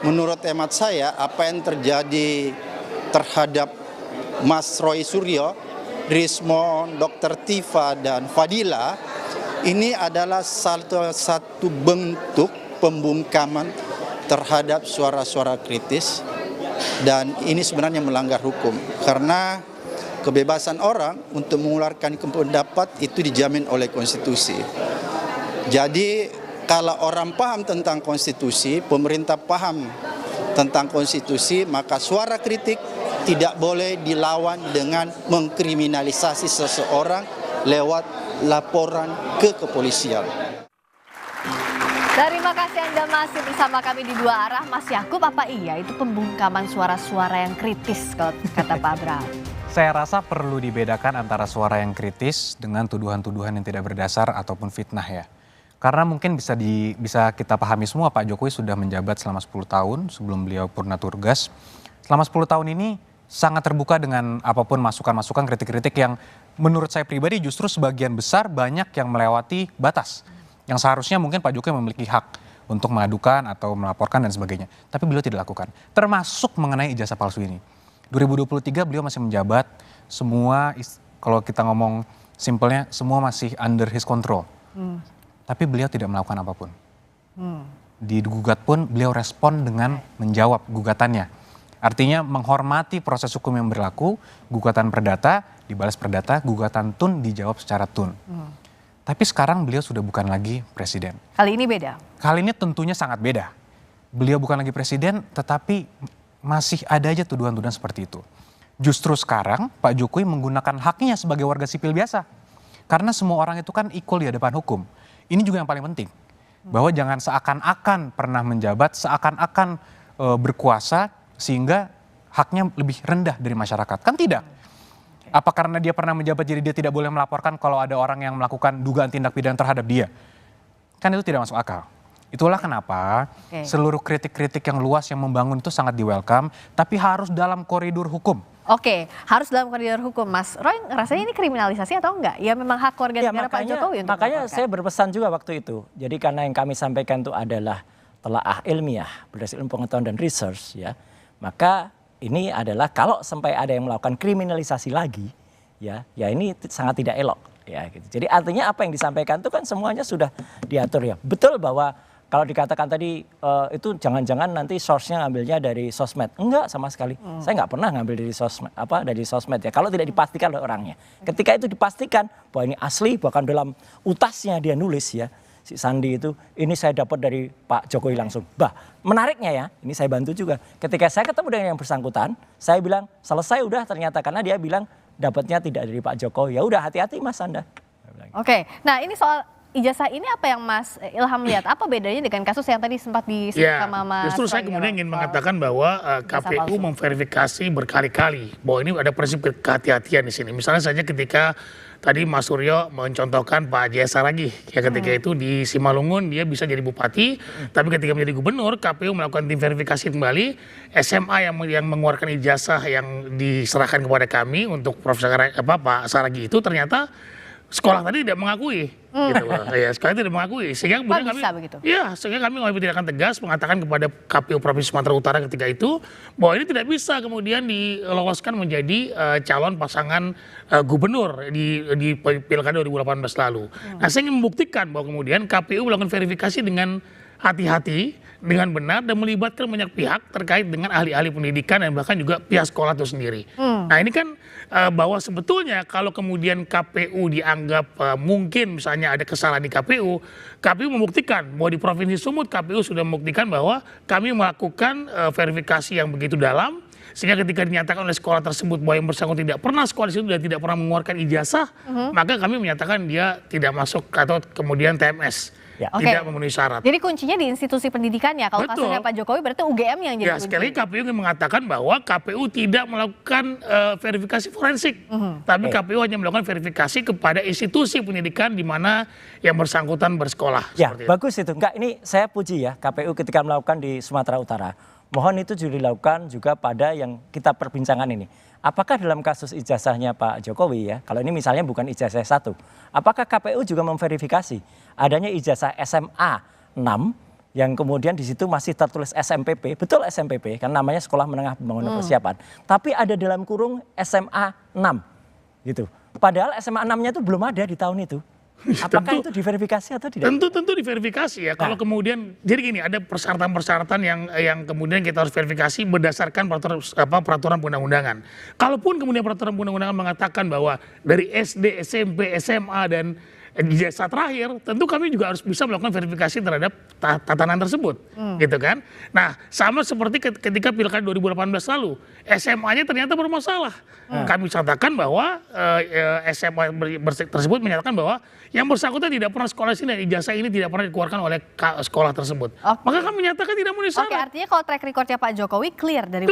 Menurut hemat saya, apa yang terjadi terhadap Mas Roy Suryo, Rismo, Dr. Tifa, dan Fadila, ini adalah satu bentuk pembungkaman terhadap suara-suara kritis, dan ini sebenarnya melanggar hukum karena kebebasan orang untuk mengeluarkan pendapat itu dijamin oleh konstitusi. Jadi kalau orang paham tentang konstitusi, pemerintah paham tentang konstitusi, maka suara kritik tidak boleh dilawan dengan mengkriminalisasi seseorang lewat laporan ke kepolisian. Terima kasih Anda masih bersama kami di Dua Arah. Mas Yakub, apa iya itu pembungkaman suara-suara yang kritis kalau kata Pak Abraham? Saya rasa perlu dibedakan antara suara yang kritis dengan tuduhan-tuduhan yang tidak berdasar ataupun fitnah ya. Karena mungkin bisa kita pahami semua Pak Jokowi sudah menjabat selama 10 tahun sebelum beliau purna tugas. Selama 10 tahun ini sangat terbuka dengan apapun masukan-masukan, kritik-kritik yang menurut saya pribadi justru sebagian besar banyak yang melewati batas. Yang seharusnya mungkin Pak Jokowi memiliki hak untuk mengadukan atau melaporkan dan sebagainya. Tapi beliau tidak lakukan. Termasuk mengenai ijazah palsu ini. 2023 beliau masih menjabat, semua kalau kita ngomong simpelnya semua masih under his control. Tapi beliau tidak melakukan apapun. Di gugat pun beliau respon dengan menjawab gugatannya. Artinya menghormati proses hukum yang berlaku, gugatan perdata dibalas perdata, gugatan tun dijawab secara tun. Tapi sekarang beliau sudah bukan lagi presiden. Kali ini beda? Kali ini tentunya sangat beda. Beliau bukan lagi presiden tetapi masih ada aja tuduhan-tuduhan seperti itu. Justru sekarang Pak Jokowi menggunakan haknya sebagai warga sipil biasa. Karena semua orang itu kan equal di hadapan hukum. Ini juga yang paling penting. Bahwa jangan seakan-akan pernah menjabat, seakan-akan berkuasa sehingga haknya lebih rendah dari masyarakat. Kan tidak. Apa karena dia pernah menjabat jadi dia tidak boleh melaporkan kalau ada orang yang melakukan dugaan tindak pidana terhadap dia? Kan itu tidak masuk akal. Itulah kenapa seluruh kritik-kritik yang luas yang membangun itu sangat di-welcome, tapi harus dalam koridor hukum. Oke, harus dalam koridor hukum. Mas Roy rasanya ini kriminalisasi atau enggak? Ya memang hak warga negara Pak Jokowi untuk makanya melaporkan. saya berpesan juga waktu itu. Jadi karena yang kami sampaikan itu adalah telaah ilmiah berdasarkan pengetahuan dan research ya. Maka ini adalah kalau sampai ada yang melakukan kriminalisasi lagi ya ini sangat tidak elok ya gitu. Jadi artinya apa yang disampaikan itu kan semuanya sudah diatur ya. Betul bahwa kalau dikatakan tadi itu jangan-jangan nanti source-nya ngambilnya dari sosmed. Enggak sama sekali. Saya nggak pernah ngambil dari sosmed ya. Kalau tidak dipastikan oleh orangnya. Ketika itu dipastikan bahwa ini asli, bahkan dalam utasnya dia nulis ya. Si Sandi itu, ini saya dapat dari Pak Jokowi langsung. Bah, menariknya ya, ini saya bantu juga. Ketika saya ketemu dengan yang bersangkutan, saya bilang selesai udah ternyata karena dia bilang dapatnya tidak dari Pak Jokowi. Ya udah hati-hati Mas Anda. Oke, nah ini soal ijazah ini apa yang Mas Ilham lihat? Apa bedanya dengan kasus yang tadi sempat disebut sama Mas? Justru saya kemudian ingin mengatakan bahwa KPU memverifikasi berkali-kali bahwa ini ada prinsip kehati-hatian di sini. Misalnya saja ketika tadi Mas Suryo mencontohkan Pak Jaya Saragih ya ketika itu di Simalungun dia bisa jadi bupati, tapi ketika menjadi gubernur KPU melakukan tim verifikasi kembali SMA yang mengeluarkan ijazah yang diserahkan kepada kami untuk Pak Saragih itu ternyata sekolah tadi tidak mengakui, gitu loh. Ya, sekolah tidak mengakui, sehingga kemudian kami mengambil tindakan tegas mengatakan kepada KPU Provinsi Sumatera Utara ketika itu bahwa ini tidak bisa kemudian diloloskan menjadi calon pasangan gubernur di Pilkada 2018 lalu. Nah, saya ingin membuktikan bahwa kemudian KPU melakukan verifikasi dengan hati-hati, dengan benar dan melibatkan banyak pihak terkait dengan ahli-ahli pendidikan dan bahkan juga pihak sekolah itu sendiri. Nah ini kan bahwa sebetulnya kalau kemudian KPU dianggap mungkin misalnya ada kesalahan di KPU membuktikan bahwa di Provinsi Sumut KPU sudah membuktikan bahwa kami melakukan verifikasi yang begitu dalam sehingga ketika dinyatakan oleh sekolah tersebut bahwa yang bersangkutan tidak pernah sekolah di situ dan tidak pernah mengeluarkan ijazah, maka kami menyatakan dia tidak masuk atau kemudian TMS. Tidak memenuhi syarat. Jadi kuncinya di institusi pendidikannya. Kalau kasusnya Pak Jokowi berarti UGM yang jadi kunci. Sekali KPU ingin mengatakan bahwa KPU tidak melakukan verifikasi forensik. Tapi KPU hanya melakukan verifikasi kepada institusi pendidikan di mana yang bersangkutan bersekolah. Ya bagus itu. Enggak, ini saya puji ya KPU ketika melakukan di Sumatera Utara. Mohon itu juga dilakukan juga pada yang kita perbincangan ini. Apakah dalam kasus ijazahnya Pak Jokowi ya, kalau ini misalnya bukan ijazah 1, apakah KPU juga memverifikasi adanya ijazah SMA 6 yang kemudian di situ masih tertulis SMPP, betul SMPP, kan namanya Sekolah Menengah Pembangunan Persiapan. Tapi ada dalam kurung SMA 6 gitu. Padahal SMA 6-nya itu belum ada di tahun itu. Apakah itu diverifikasi atau tidak? Tentu diverifikasi ya. Kalau kemudian jadi gini, ada persyaratan-persyaratan yang kemudian kita harus verifikasi berdasarkan peraturan undang-undangan. Kalaupun kemudian peraturan undang-undangan mengatakan bahwa dari SD, SMP, SMA dan ijazah terakhir, tentu kami juga harus bisa melakukan verifikasi terhadap tatanan tersebut, gitu kan. Nah, sama seperti ketika Pilkada 2018 lalu, SMA-nya ternyata bermasalah. Kami catatkan bahwa SMA tersebut menyatakan bahwa yang bersangkutan tidak pernah sekolah sini dan ijazah ini tidak pernah dikeluarkan oleh sekolah tersebut. Maka kami menyatakan tidak memenuhi syarat. Oke, artinya kalau track recordnya Pak Jokowi clear dari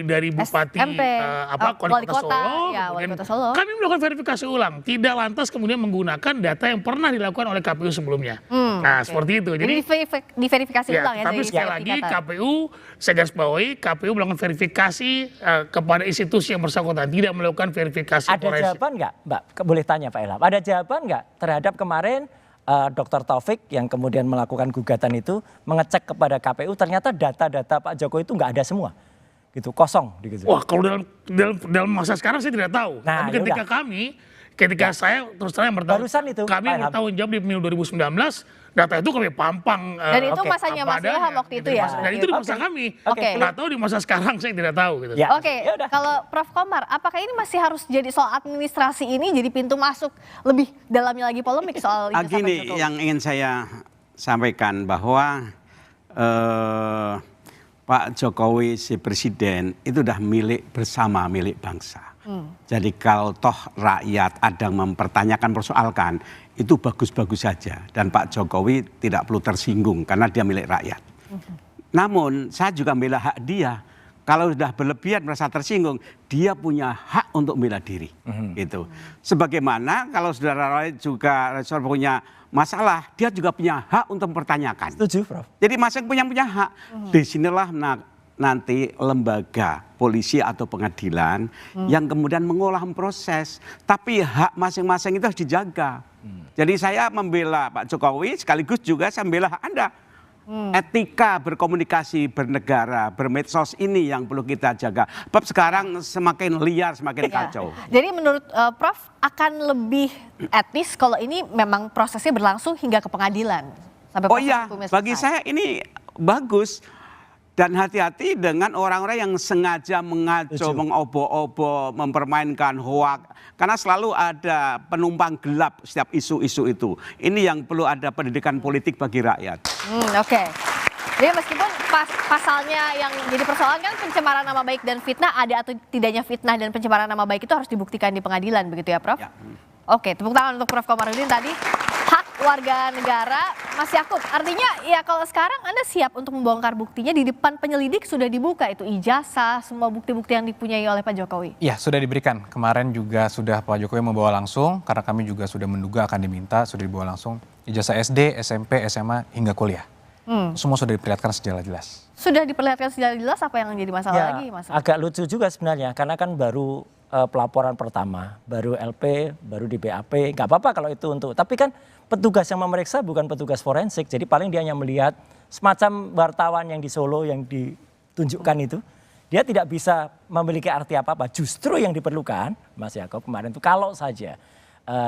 dari Bupati Wali Kota Solo, kami melakukan verifikasi ulang, tidak lantas kemudian menggunakan data yang pernah dilakukan oleh KPU sebelumnya. Nah, seperti itu. Jadi diverifikasi ulang ya. Tapi sekali lagi KPU, saya garis bawahi, KPU melakukan verifikasi kepada institusi yang bersangkutan, tidak melakukan verifikasi. Ada jawaban nggak, Mbak? Boleh tanya Pak Ilham. Ada jawaban nggak terhadap kemarin Dr. Taufik yang kemudian melakukan gugatan itu mengecek kepada KPU, ternyata data-data Pak Jokowi itu nggak ada semua, gitu, kosong. Gitu. Wah, kalau dalam masa sekarang saya tidak tahu. Nah, tapi ketika saya terus terang kami bertanggung jawab di pemilu 2019, data itu kami pampang. Dan itu masanya Mas Ilham waktu itu ya? Dan itu di masa kami. Nggak tahu di masa sekarang saya tidak tahu. Gitu. Ya. Oke, kalau Prof. Komar, apakah ini masih harus jadi soal administrasi ini jadi pintu masuk lebih dalamnya lagi polemik soal ijazah Pak Jokowi? Yang ingin saya sampaikan bahwa Pak Jokowi si presiden itu udah milik bersama, milik bangsa. Jadi kalau toh rakyat ada yang mempertanyakan, persoalkan, itu bagus-bagus saja. Dan Pak Jokowi tidak perlu tersinggung karena dia milik rakyat. Namun saya juga membela hak dia. Kalau sudah berlebihan merasa tersinggung, dia punya hak untuk membela diri. Gitu. Sebagaimana kalau saudara Roy juga punya masalah, dia juga punya hak untuk mempertanyakan. Setuju, Prof. Jadi masing-masing punya hak. Disinilah nanti lembaga polisi atau pengadilan yang kemudian mengolah proses. Tapi hak masing-masing itu harus dijaga. Jadi saya membela Pak Jokowi sekaligus juga saya membela hak Anda. Etika berkomunikasi, bernegara, bermedsos ini yang perlu kita jaga. Sebab sekarang semakin liar, semakin kacau. Jadi menurut Prof akan lebih etis kalau ini memang prosesnya berlangsung hingga ke pengadilan. Sampai oh iya, bagi saya ini bagus. Dan hati-hati dengan orang-orang yang sengaja mengaco, mengobo-obo, mempermainkan hoak. Karena selalu ada penumpang gelap setiap isu-isu itu. Ini yang perlu ada pendidikan politik bagi rakyat. Oke. Jadi meskipun pasalnya yang jadi persoalan kan pencemaran nama baik dan fitnah, ada atau tidaknya fitnah dan pencemaran nama baik itu harus dibuktikan di pengadilan, begitu ya Prof? Ya. Oke, tepuk tangan untuk Prof. Komarudin tadi. Hak warga negara, Mas Yakub. Artinya ya kalau sekarang Anda siap untuk membongkar buktinya, di depan penyelidik sudah dibuka itu ijazah, semua bukti-bukti yang dipunyai oleh Pak Jokowi. Iya, sudah diberikan. Kemarin juga sudah Pak Jokowi membawa langsung, karena kami juga sudah menduga akan diminta, sudah dibawa langsung ijazah SD, SMP, SMA, hingga kuliah. Semua sudah diperlihatkan secara jelas. Sudah diperlihatkan secara jelas, apa yang jadi masalah lagi, Mas? Agak lucu juga sebenarnya, karena kan baru pelaporan pertama, baru LP, baru di BAP, nggak apa-apa kalau itu tapi kan petugas yang memeriksa bukan petugas forensik, jadi paling dia hanya melihat semacam wartawan yang di Solo yang ditunjukkan itu, dia tidak bisa memiliki arti apa-apa. Justru yang diperlukan, Mas Yakob kemarin itu kalau saja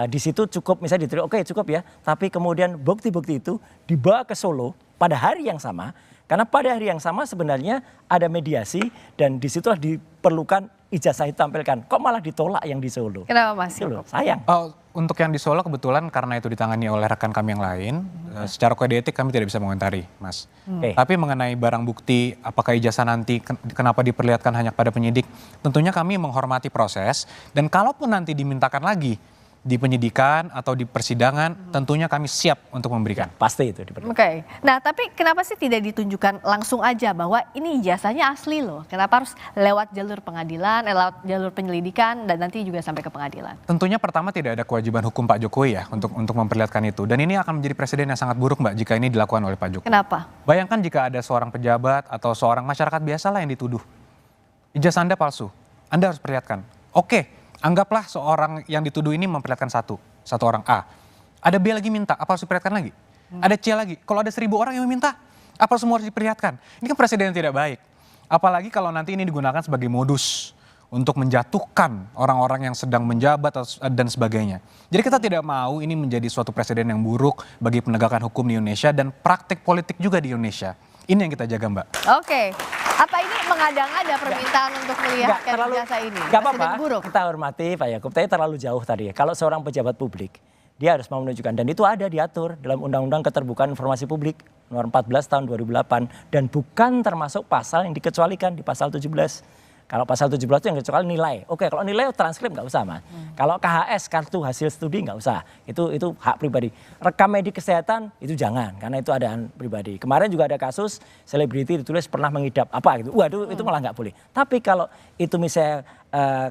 di situ cukup misalnya diterima, oke cukup ya, tapi kemudian bukti-bukti itu dibawa ke Solo pada hari yang sama, karena pada hari yang sama sebenarnya ada mediasi dan disitulah diperlukan ijazah ditampilkan. Kok malah ditolak yang di Solo? Kenapa Mas? Sayang. Untuk yang di Solo kebetulan karena itu ditangani oleh rekan kami yang lain, secara kode etik kami tidak bisa mengomentari, Mas. Tapi mengenai barang bukti, apakah ijazah nanti kenapa diperlihatkan hanya pada penyidik, tentunya kami menghormati proses dan kalaupun nanti dimintakan lagi di penyidikan atau di persidangan, tentunya kami siap untuk memberikan. Ya, pasti itu diperlukan. Oke. Nah, tapi kenapa sih tidak ditunjukkan langsung aja bahwa ini ijazahnya asli loh? Kenapa harus lewat jalur pengadilan, lewat jalur penyelidikan dan nanti juga sampai ke pengadilan? Tentunya pertama tidak ada kewajiban hukum Pak Jokowi ya untuk memperlihatkan itu. Dan ini akan menjadi presiden yang sangat buruk Mbak jika ini dilakukan oleh Pak Jokowi. Kenapa? Bayangkan jika ada seorang pejabat atau seorang masyarakat biasa lah yang dituduh. Ijazah Anda palsu, Anda harus perlihatkan. Oke. Anggaplah seorang yang dituduh ini memperlihatkan satu orang A. Ada B lagi minta, apa harus diperlihatkan lagi? Ada C lagi, kalau ada 1.000 orang yang meminta, apa semua harus diperlihatkan? Ini kan presiden yang tidak baik. Apalagi kalau nanti ini digunakan sebagai modus untuk menjatuhkan orang-orang yang sedang menjabat dan sebagainya. Jadi kita tidak mau ini menjadi suatu presiden yang buruk bagi penegakan hukum di Indonesia dan praktik politik juga di Indonesia. Ini yang kita jaga, Mbak. Oke. Apa ini mengada-ngada permintaan untuk melihat jasa ini? Nggak apa-apa, Presiden buruk? kita hormati Pak Yakub, tapi terlalu jauh tadi ya. Kalau seorang pejabat publik, dia harus mau menunjukkan, dan itu ada diatur dalam Undang-Undang Keterbukaan Informasi Publik nomor 14 tahun 2008, dan bukan termasuk pasal yang dikecualikan di pasal 17. Kalau pasal 17 itu yang kecuali nilai. Oke, kalau nilai transkrip nggak usah, Mas. Kalau KHS, kartu hasil studi nggak usah. Itu hak pribadi. Rekam medik kesehatan itu jangan, karena itu ada pribadi. Kemarin juga ada kasus selebriti ditulis pernah mengidap apa gitu. Waduh, itu malah nggak boleh. Tapi kalau itu misalnya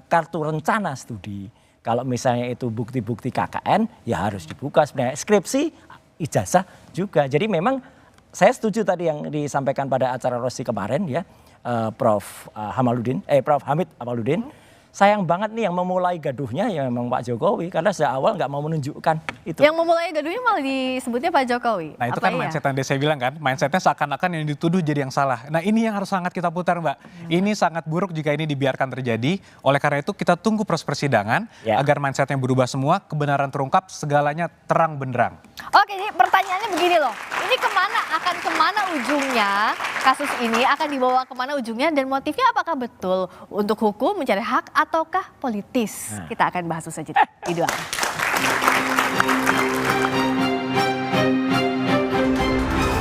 kartu rencana studi, kalau misalnya itu bukti-bukti KKN, ya harus dibuka sebenarnya. Skripsi, ijazah juga. Jadi memang saya setuju tadi yang disampaikan pada acara Rosi kemarin ya. Prof. Hamid Hamaludin. Sayang banget nih yang memulai gaduhnya ya memang Pak Jokowi, karena sejak awal nggak mau menunjukkan itu. Yang memulai gaduhnya malah disebutnya Pak Jokowi. Nah itu kan mindset yang saya bilang kan, mindsetnya seakan-akan yang dituduh jadi yang salah. Nah ini yang harus sangat kita putar, Mbak. Ini sangat buruk jika ini dibiarkan terjadi. Oleh karena itu kita tunggu proses persidangan agar mindsetnya berubah semua, kebenaran terungkap, segalanya terang benderang. Oke, jadi pertanyaannya begini loh. Ini akan kemana ujungnya? Kasus ini akan dibawa kemana ujungnya? Dan motifnya apakah betul untuk hukum mencari hak ataukah politis? Kita akan bahas usai jeda. Di dua.